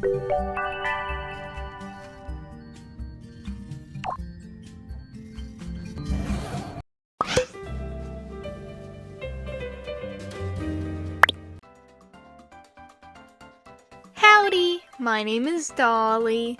Howdy, my name is Dolly.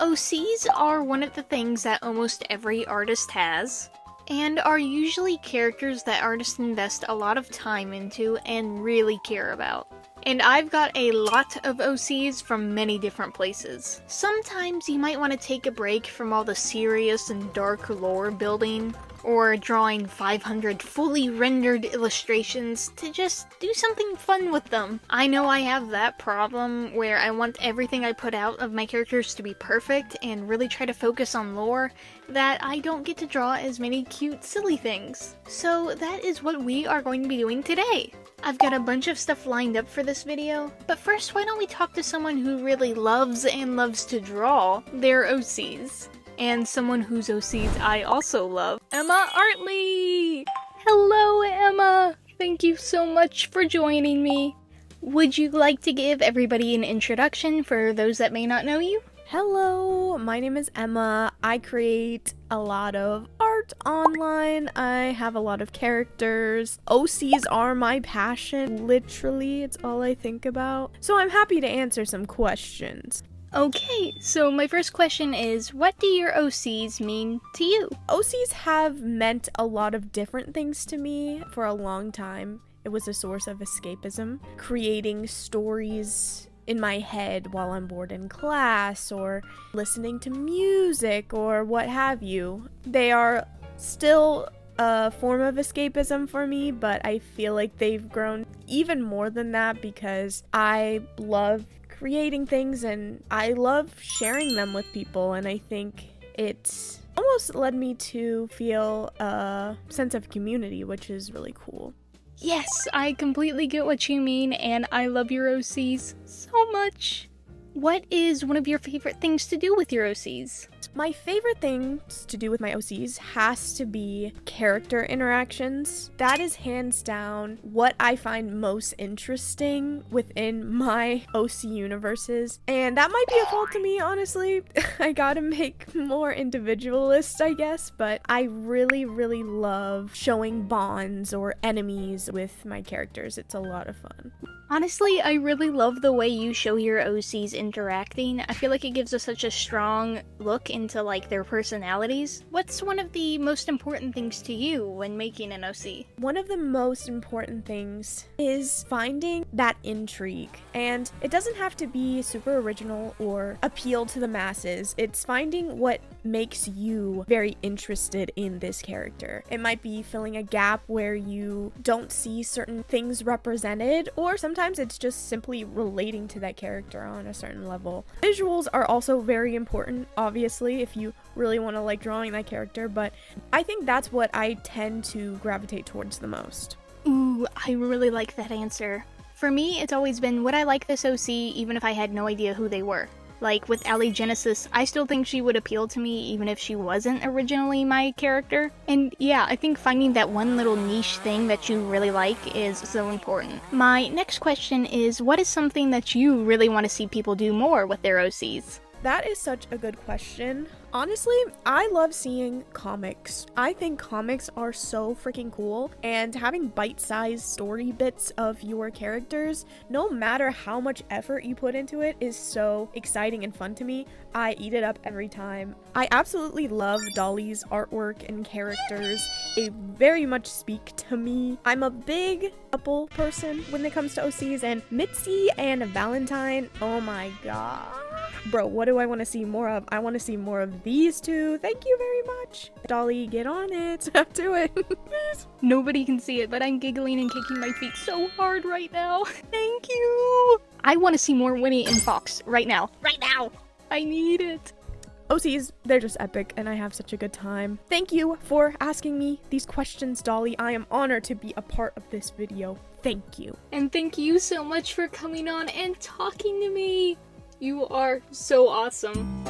OCs are one of the things that almost every artist has, and are usually characters that artists invest a lot of time into and really care about. And I've got a lot of OCs from many different places. Sometimes you might want to take a break from all the serious and dark lore building, or drawing 500 fully rendered illustrations to just do something fun with them. I know I have that problem where I want everything I put out of my characters to be perfect and really try to focus on lore, that I don't get to draw as many cute, silly things. So that is what we are going to be doing today. I've got a bunch of stuff lined up for this video, but first why don't we talk to someone who really loves to draw their OCs. And someone whose OCs I also love, Emma Artley! Hello, Emma! Thank you so much for joining me. Would you like to give everybody an introduction for those that may not know you? Hello, my name is Emma. I create a lot of art online. I have a lot of characters. OCs are my passion. Literally, it's all I think about. So I'm happy to answer some questions. Okay, so my first question is, what do your OCs mean to you? OCs have meant a lot of different things to me for a long time. It was a source of escapism, creating stories in my head while I'm bored in class, or listening to music, or what have you. They are still a form of escapism for me, but I feel like they've grown even more than that because I love creating things and I love sharing them with people, and I think it's almost led me to feel a sense of community, which is really cool. Yes, I completely get what you mean, and I love your OCs so much. What is one of your favorite things to do with your OCs? My favorite things to do with my OCs has to be character interactions. That is hands down what I find most interesting within my OC universes. And that might be a fault to me, honestly. I gotta make more individualist, I guess, but I really, really love showing bonds or enemies with my characters. It's a lot of fun. Honestly, I really love the way you show your OCs interacting. I feel like it gives us such a strong look into like their personalities. What's one of the most important things to you when making an OC? One of the most important things is finding that intrigue, and it doesn't have to be super original or appeal to the masses. It's finding what makes you very interested in this character. It might be filling a gap where you don't see certain things represented, or sometimes it's just simply relating to that character on a certain level. Visuals are also very important, obviously, if you really want to like drawing that character, but I think that's what I tend to gravitate towards the most. Ooh, I really like that answer. For me, it's always been, would I like this OC even if I had no idea who they were? Like with Allie Genesis, I still think she would appeal to me even if she wasn't originally my character. And yeah, I think finding that one little niche thing that you really like is so important. My next question is, what is something that you really want to see people do more with their OCs? That is such a good question. Honestly, I love seeing comics. I think comics are so freaking cool, and having bite-sized story bits of your characters, no matter how much effort you put into it, is so exciting and fun to me. I eat it up every time. I absolutely love Dolly's artwork and characters. They very much speak to me. I'm a big couple person when it comes to OCs, and Mitzi and Valentine, oh my god. Bro, what do I want to see more of? I want to see more of these two. Thank you very much. Dolly, get on it. Do it. Please. Nobody can see it, but I'm giggling and kicking my feet so hard right now. Thank you. I want to see more Winnie and Fox right now. Right now. I need it. OCs, they're just epic, and I have such a good time. Thank you for asking me these questions, Dolly. I am honored to be a part of this video. Thank you. And thank you so much for coming on and talking to me. You are so awesome.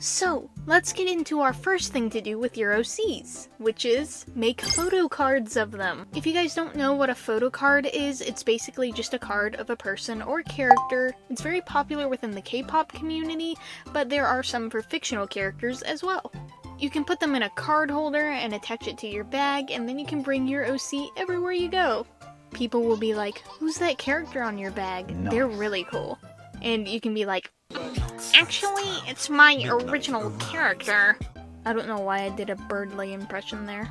So, let's get into our first thing to do with your OCs, which is make photo cards of them. If you guys don't know what a photo card is, it's basically just a card of a person or character. It's very popular within the K-pop community, but there are some for fictional characters as well. You can put them in a card holder and attach it to your bag, and then you can bring your OC everywhere you go. People will be like, "Who's that character on your bag?" Nice. They're really cool. And you can be like, "Actually, it's my original character." I don't know why I did a Birdly impression there.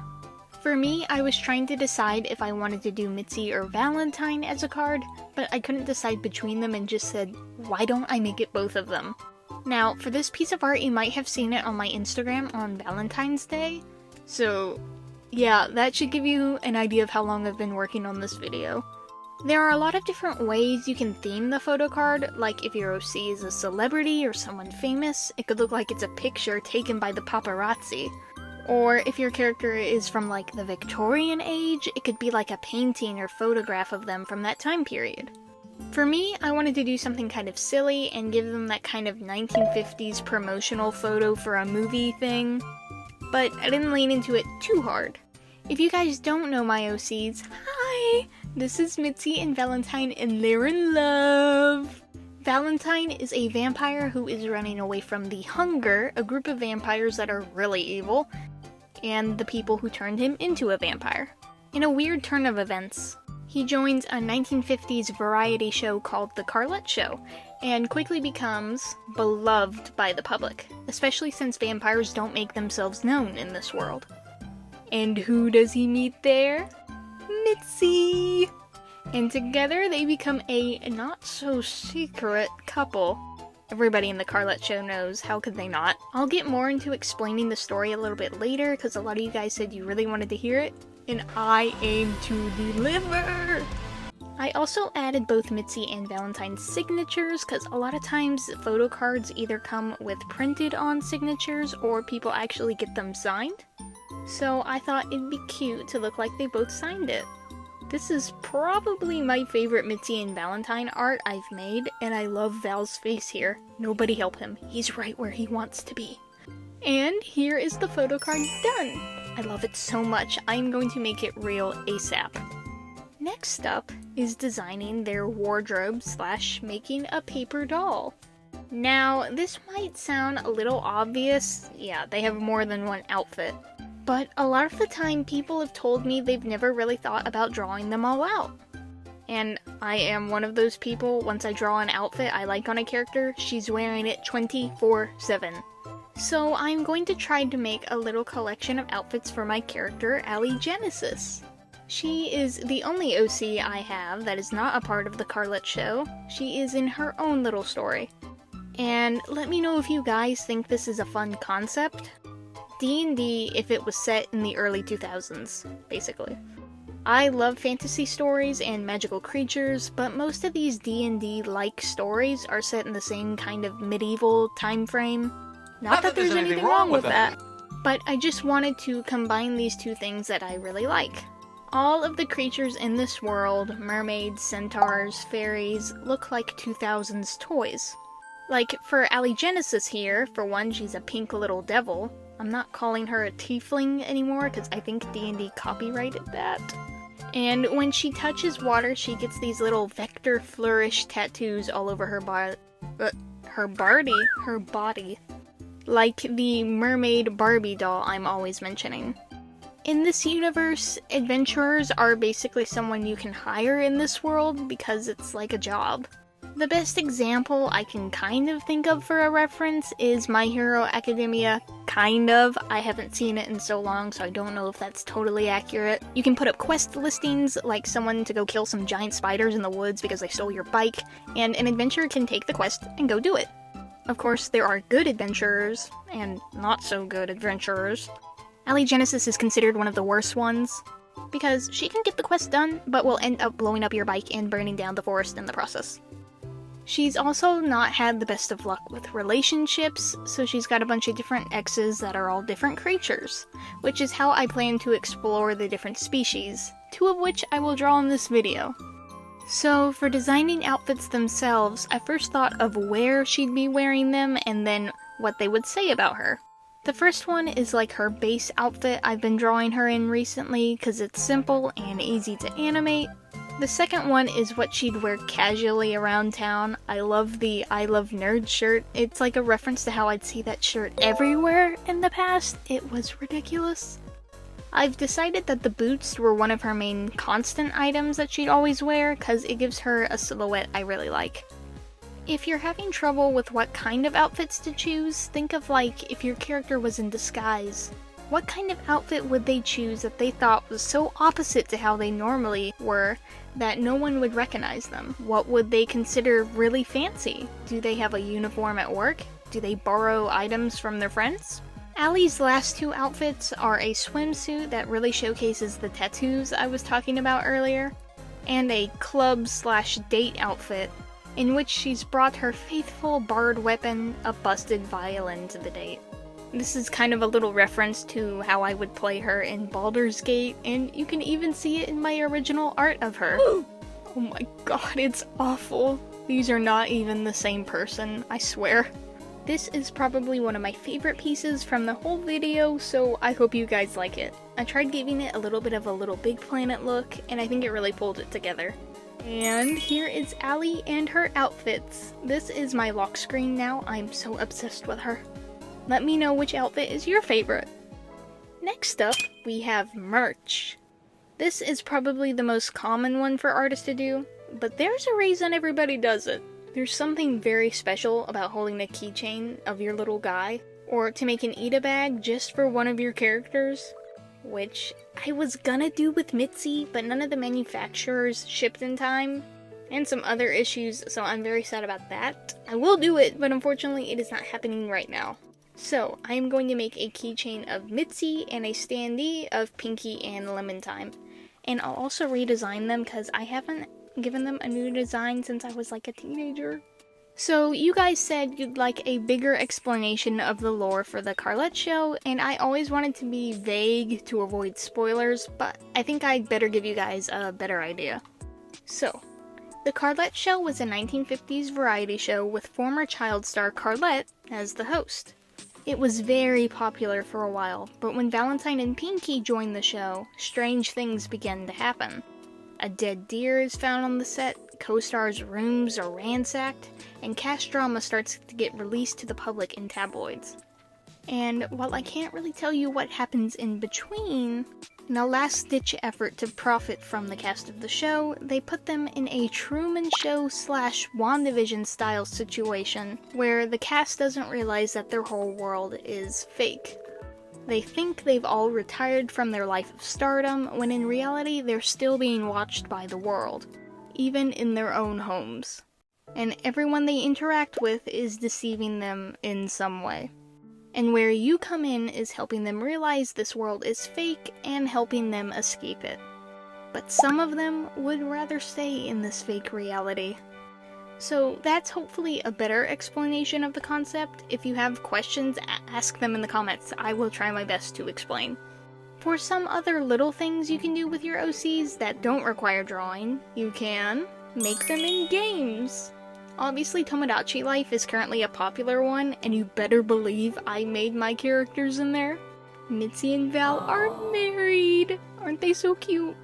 For me, I was trying to decide if I wanted to do Mitzi or Valentine as a card, but I couldn't decide between them and just said, why don't I make it both of them? Now, for this piece of art, you might have seen it on my Instagram on Valentine's Day. So, yeah, that should give you an idea of how long I've been working on this video. There are a lot of different ways you can theme the photo card, like if your OC is a celebrity or someone famous, it could look like it's a picture taken by the paparazzi. Or if your character is from like the Victorian age, it could be like a painting or photograph of them from that time period. For me, I wanted to do something kind of silly and give them that kind of 1950s promotional photo for a movie thing, but I didn't lean into it too hard. If you guys don't know my OCs, hi! This is Mitzi and Valentine, and they're in love! Valentine is a vampire who is running away from the Hunger, a group of vampires that are really evil, and the people who turned him into a vampire. In a weird turn of events, he joins a 1950s variety show called The Carlette Show, and quickly becomes beloved by the public, especially since vampires don't make themselves known in this world. And who does he meet there? Mitzi! And together they become a not-so-secret couple. Everybody in the Carlette Show knows, how could they not? I'll get more into explaining the story a little bit later, because a lot of you guys said you really wanted to hear it, and I aim to deliver! I also added both Mitzi and Valentine's signatures, because a lot of times photo cards either come with printed on signatures, or people actually get them signed. So I thought it'd be cute to look like they both signed it. This is probably my favorite Mitzi and Valentine art I've made, and I love Val's face here. Nobody help him. He's right where he wants to be. And here is the photo card done. I love it so much, I'm going to make it real ASAP. Next up is designing their wardrobe / making a paper doll. Now, this might sound a little obvious. Yeah, they have more than one outfit. But a lot of the time, people have told me they've never really thought about drawing them all out. And I am one of those people. Once I draw an outfit I like on a character, she's wearing it 24/7. So I'm going to try to make a little collection of outfits for my character, Ali Genesis. She is the only OC I have that is not a part of the Carlette Show. She is in her own little story. And let me know if you guys think this is a fun concept. D&D if it was set in the early 2000s, basically. I love fantasy stories and magical creatures, but most of these D&D-like stories are set in the same kind of medieval time frame. Not that there's anything wrong with that, but I just wanted to combine these two things that I really like. All of the creatures in this world, mermaids, centaurs, fairies, look like 2000s toys. Like, for Ali Genesis here, for one, she's a pink little devil. I'm not calling her a tiefling anymore because I think D&D copyrighted that. And when she touches water, she gets these little vector flourish tattoos all over her body. Like the mermaid Barbie doll I'm always mentioning. In this universe, adventurers are basically someone you can hire in this world because it's like a job. The best example I can kind of think of for a reference is My Hero Academia. Kind of. I haven't seen it in so long, so I don't know if that's totally accurate. You can put up quest listings, like someone to go kill some giant spiders in the woods because they stole your bike, and an adventurer can take the quest and go do it. Of course, there are good adventurers, and not so good adventurers. Ali Genesis is considered one of the worst ones, because she can get the quest done, but will end up blowing up your bike and burning down the forest in the process. She's also not had the best of luck with relationships, so she's got a bunch of different exes that are all different creatures, which is how I plan to explore the different species, 2 of which I will draw in this video. So for designing outfits themselves, I first thought of where she'd be wearing them, and then what they would say about her. The first one is like her base outfit I've been drawing her in recently because it's simple and easy to animate. The second one is what she'd wear casually around town. I love the I Love Nerds shirt. It's like a reference to how I'd see that shirt everywhere in the past. It was ridiculous. I've decided that the boots were one of her main constant items that she'd always wear because it gives her a silhouette I really like. If you're having trouble with what kind of outfits to choose, think of like if your character was in disguise. What kind of outfit would they choose that they thought was so opposite to how they normally were that no one would recognize them? What would they consider really fancy? Do they have a uniform at work? Do they borrow items from their friends? Allie's last two outfits are a swimsuit that really showcases the tattoos I was talking about earlier, and a club/date outfit in which she's brought her faithful borrowed weapon, a busted violin, to the date. This is kind of a little reference to how I would play her in Baldur's Gate, and you can even see it in my original art of her. Oh my god, it's awful. These are not even the same person, I swear. This is probably one of my favorite pieces from the whole video, so I hope you guys like it. I tried giving it a little bit of a Little Big Planet look, and I think it really pulled it together. And here is Allie and her outfits. This is my lock screen now. I'm so obsessed with her. Let me know which outfit is your favorite. Next up, we have merch. This is probably the most common one for artists to do, but there's a reason everybody does it. There's something very special about holding a keychain of your little guy, or to make an Ida bag just for one of your characters, which I was gonna do with Mitzi, but none of the manufacturers shipped in time, and some other issues, so I'm very sad about that. I will do it, but unfortunately it is not happening right now. So, I am going to make a keychain of Mitzi and a standee of Pinky and Lemon Time. And I'll also redesign them because I haven't given them a new design since I was like a teenager. So, you guys said you'd like a bigger explanation of the lore for the Carlette show, and I always wanted to be vague to avoid spoilers, but I think I'd better give you guys a better idea. So, the Carlette show was a 1950s variety show with former child star Carlette as the host. It was very popular for a while, but when Valentine and Pinky joined the show, strange things began to happen. A dead deer is found on the set, co-stars' rooms are ransacked, and cast drama starts to get released to the public in tabloids. And while I can't really tell you what happens in between, in a last-ditch effort to profit from the cast of the show, they put them in a Truman Show / WandaVision style situation where the cast doesn't realize that their whole world is fake. They think they've all retired from their life of stardom, when in reality they're still being watched by the world, even in their own homes. And everyone they interact with is deceiving them in some way. And where you come in is helping them realize this world is fake and helping them escape it. But some of them would rather stay in this fake reality. So that's hopefully a better explanation of the concept. If you have questions, ask them in the comments. I will try my best to explain. For some other little things you can do with your OCs that don't require drawing, you can make them in games. Obviously, Tomodachi Life is currently a popular one, and you better believe I made my characters in there. Mitzi and Val are married! Aren't they so cute?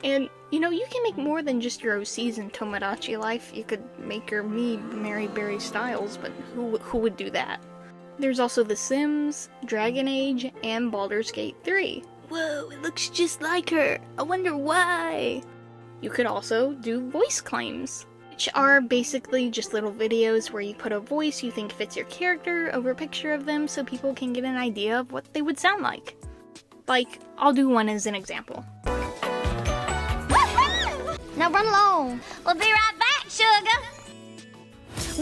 And, you know, you can make more than just your OCs in Tomodachi Life. You could make your me marry Barry Styles, but who would do that? There's also The Sims, Dragon Age, and Baldur's Gate 3. Whoa, it looks just like her! I wonder why! You could also do voice claims, which are basically just little videos where you put a voice you think fits your character over a picture of them so people can get an idea of what they would sound like. Like, I'll do one as an example. Now run along. We'll be right back, sugar.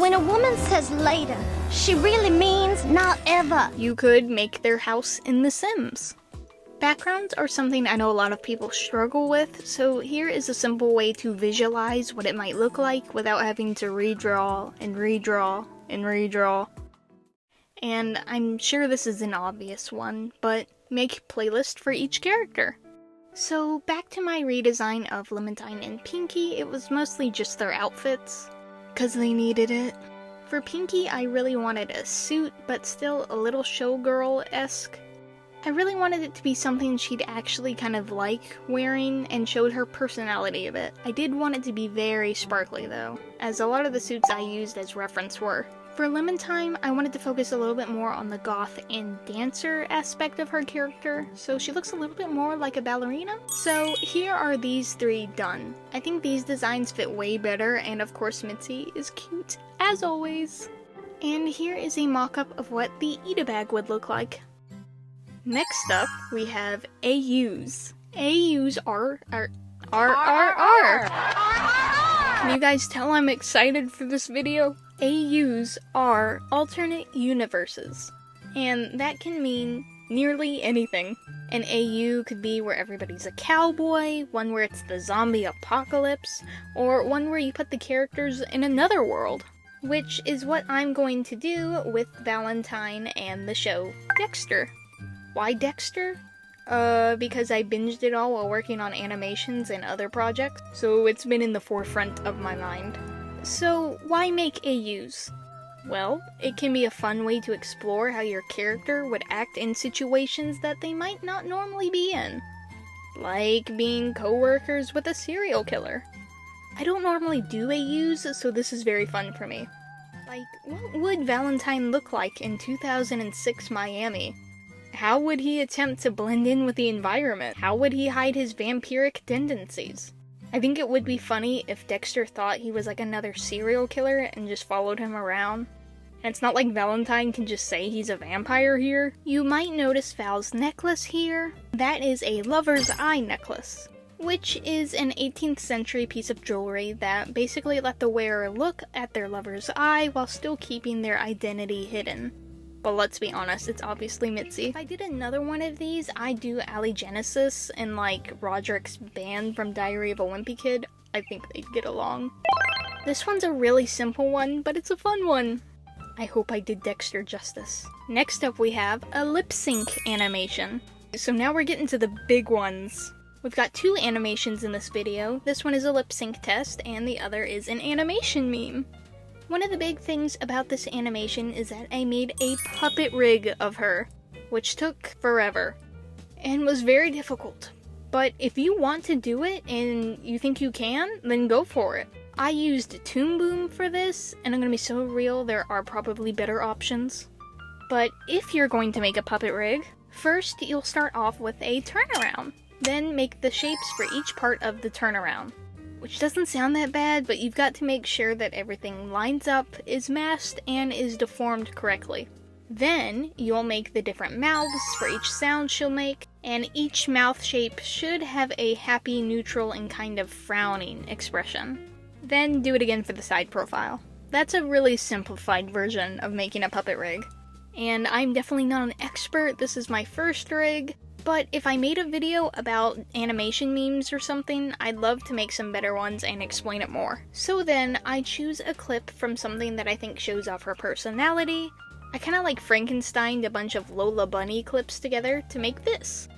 When a woman says later, she really means not ever. You could make their house in The Sims. Backgrounds are something I know a lot of people struggle with, so here is a simple way to visualize what it might look like without having to redraw and redraw and redraw. And I'm sure this is an obvious one, but make playlist for each character. So back to my redesign of Clementine and Pinky, it was mostly just their outfits, because they needed it. For Pinky, I really wanted a suit, but still a little showgirl-esque. I really wanted it to be something she'd actually kind of like wearing and showed her personality a bit. I did want it to be very sparkly though, as a lot of the suits I used as reference were. For Lemon Time, I wanted to focus a little bit more on the goth and dancer aspect of her character, so she looks a little bit more like a ballerina. So here are these three done. I think these designs fit way better, and of course Mitzi is cute, as always. And here is a mock-up of what the Eat-A-Bag would look like. Next up, we have AUs. AUs are. Can you guys tell I'm excited for this video? AUs are alternate universes, and that can mean nearly anything. An AU could be where everybody's a cowboy, one where it's the zombie apocalypse, or one where you put the characters in another world, which is what I'm going to do with Valentine and the show Dexter. Why Dexter? Because I binged it all while working on animations and other projects, so it's been in the forefront of my mind. So, why make AUs? Well, it can be a fun way to explore how your character would act in situations that they might not normally be in. Like being co-workers with a serial killer. I don't normally do AUs, so this is very fun for me. Like, what would Valentine look like in 2006 Miami? How would he attempt to blend in with the environment? How would he hide his vampiric tendencies? I think it would be funny if Dexter thought he was like another serial killer and just followed him around. And it's not like Valentine can just say he's a vampire here. You might notice Val's necklace here. That is a lover's eye necklace, which is an 18th century piece of jewelry that basically let the wearer look at their lover's eye while still keeping their identity hidden. But let's be honest, it's obviously Mitzi. If I did another one of these, I'd do Ali Genesis and like Roderick's band from Diary of a Wimpy Kid. I think they'd get along. This one's a really simple one, but it's a fun one. I hope I did Dexter justice. Next up we have a lip sync animation. So now we're getting to the big ones. We've got two animations in this video. This one is a lip sync test and the other is an animation meme. One of the big things about this animation is that I made a puppet rig of her, which took forever, and was very difficult. But if you want to do it, and you think you can, then go for it. I used Toon Boom for this, and I'm gonna be so real, there are probably better options. But if you're going to make a puppet rig, first you'll start off with a turnaround. Then make the shapes for each part of the turnaround. Which doesn't sound that bad, but you've got to make sure that everything lines up, is masked, and is deformed correctly. Then, you'll make the different mouths for each sound she'll make, and each mouth shape should have a happy, neutral, and kind of frowning expression. Then do it again for the side profile. That's a really simplified version of making a puppet rig. And I'm definitely not an expert, this is my first rig. But if I made a video about animation memes or something, I'd love to make some better ones and explain it more. So then, I choose a clip from something that I think shows off her personality. I kinda like Frankensteined a bunch of Lola Bunny clips together to make this.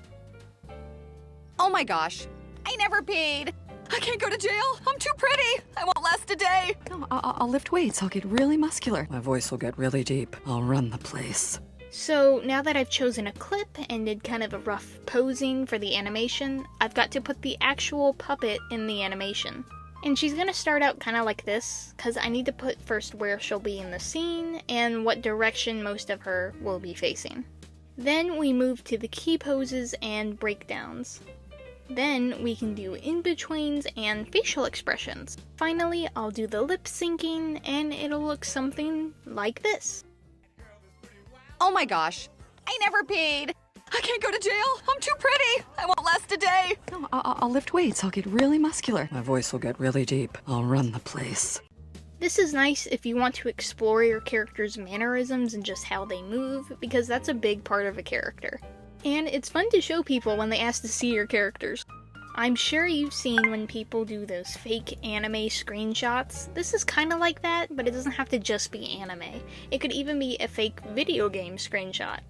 Oh my gosh, I never peed. I can't go to jail. I'm too pretty. I won't last a day. No, I'll lift weights. I'll get really muscular. My voice will get really deep. I'll run the place. So now that I've chosen a clip and did kind of a rough posing for the animation, I've got to put the actual puppet in the animation. And she's gonna start out kind of like this, because I need to put first where she'll be in the scene and what direction most of her will be facing. Then we move to the key poses and breakdowns. Then we can do in-betweens and facial expressions. Finally, I'll do the lip syncing and it'll look something like this. Oh my gosh, I never peed. I can't go to jail. I'm too pretty. I won't last a day. No, I'll lift weights. I'll get really muscular. My voice will get really deep. I'll run the place. This is nice if you want to explore your character's mannerisms and just how they move, because that's a big part of a character. And it's fun to show people when they ask to see your characters. I'm sure you've seen when people do those fake anime screenshots. This is kind of like that, but it doesn't have to just be anime. It could even be a fake video game screenshot.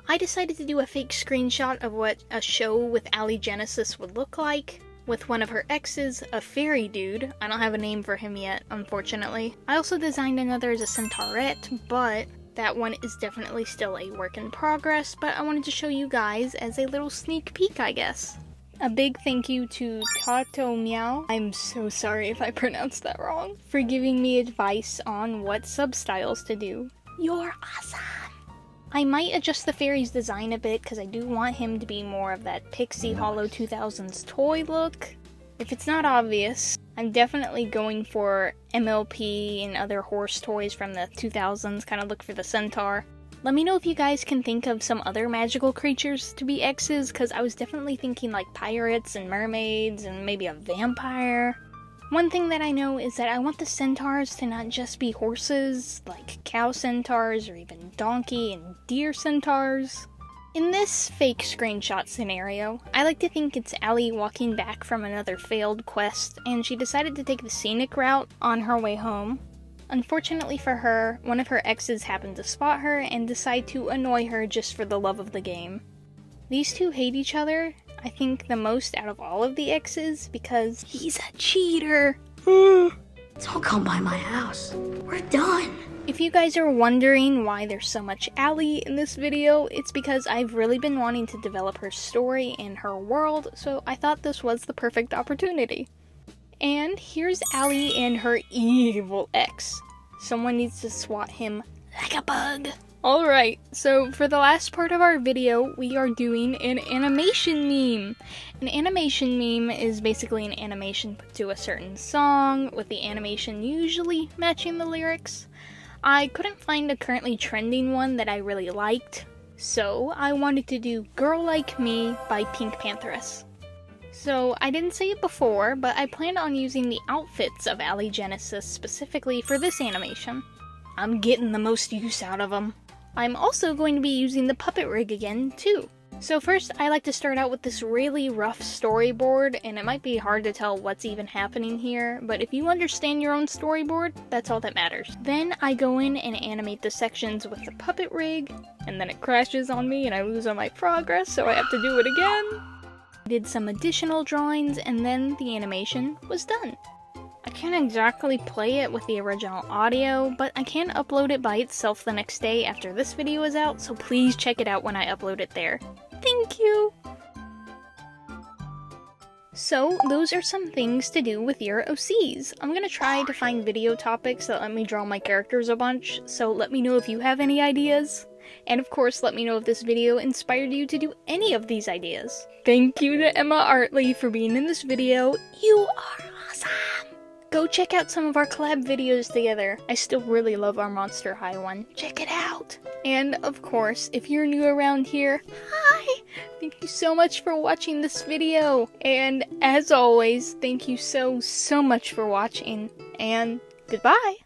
I decided to do a fake screenshot of what a show with Ali Genesis would look like. with one of her exes, a fairy dude. I don't have a name for him yet, unfortunately. I also designed another as a centaurette, but that one is definitely still a work in progress, but I wanted to show you guys as a little sneak peek, I guess. A big thank you to Tato Meow, I'm so sorry if I pronounced that wrong, for giving me advice on what substyles to do. You're awesome! I might adjust the fairy's design a bit because I do want him to be more of that Pixie Hollow 2000s toy look. If it's not obvious, I'm definitely going for MLP and other horse toys from the 2000s, kind of look for the centaur. Let me know if you guys can think of some other magical creatures to be exes, because I was definitely thinking like pirates and mermaids and maybe a vampire. One thing that I know is that I want the centaurs to not just be horses, like cow centaurs or even donkey and deer centaurs. In this fake screenshot scenario, I like to think it's Allie walking back from another failed quest, and she decided to take the scenic route on her way home. Unfortunately for her, one of her exes happened to spot her and decide to annoy her just for the love of the game. These two hate each other, I think, the most out of all of the exes because he's a cheater. Don't come by my house. We're done. If you guys are wondering why there's so much Allie in this video, it's because I've really been wanting to develop her story and her world, so I thought this was the perfect opportunity. And here's Allie and her evil ex. Someone needs to swat him like a bug. Alright, so for the last part of our video, we are doing an animation meme. An animation meme is basically an animation put to a certain song, with the animation usually matching the lyrics. I couldn't find a currently trending one that I really liked, so I wanted to do Girl Like Me by Pink Pantheress. So, I didn't say it before, but I plan on using the outfits of Allie Genesis specifically for this animation. I'm getting the most use out of them. I'm also going to be using the puppet rig again, too. So first, I like to start out with this really rough storyboard, and it might be hard to tell what's even happening here, but if you understand your own storyboard, that's all that matters. Then I go in and animate the sections with the puppet rig, and then it crashes on me and I lose all my progress, so I have to do it again. I did some additional drawings, and then the animation was done. I can't exactly play it with the original audio, but I can upload it by itself the next day after this video is out, so please check it out when I upload it there. Thank you! So, those are some things to do with your OCs. I'm gonna try to find video topics that let me draw my characters a bunch, so let me know if you have any ideas. And of course, let me know if this video inspired you to do any of these ideas. Thank you to Emma Artley for being in this video. You are awesome! Go check out some of our collab videos together. I still really love our Monster High one. Check it out! And of course, if you're new around here, hi! Thank you so much for watching this video. And as always, thank you so much for watching. And goodbye!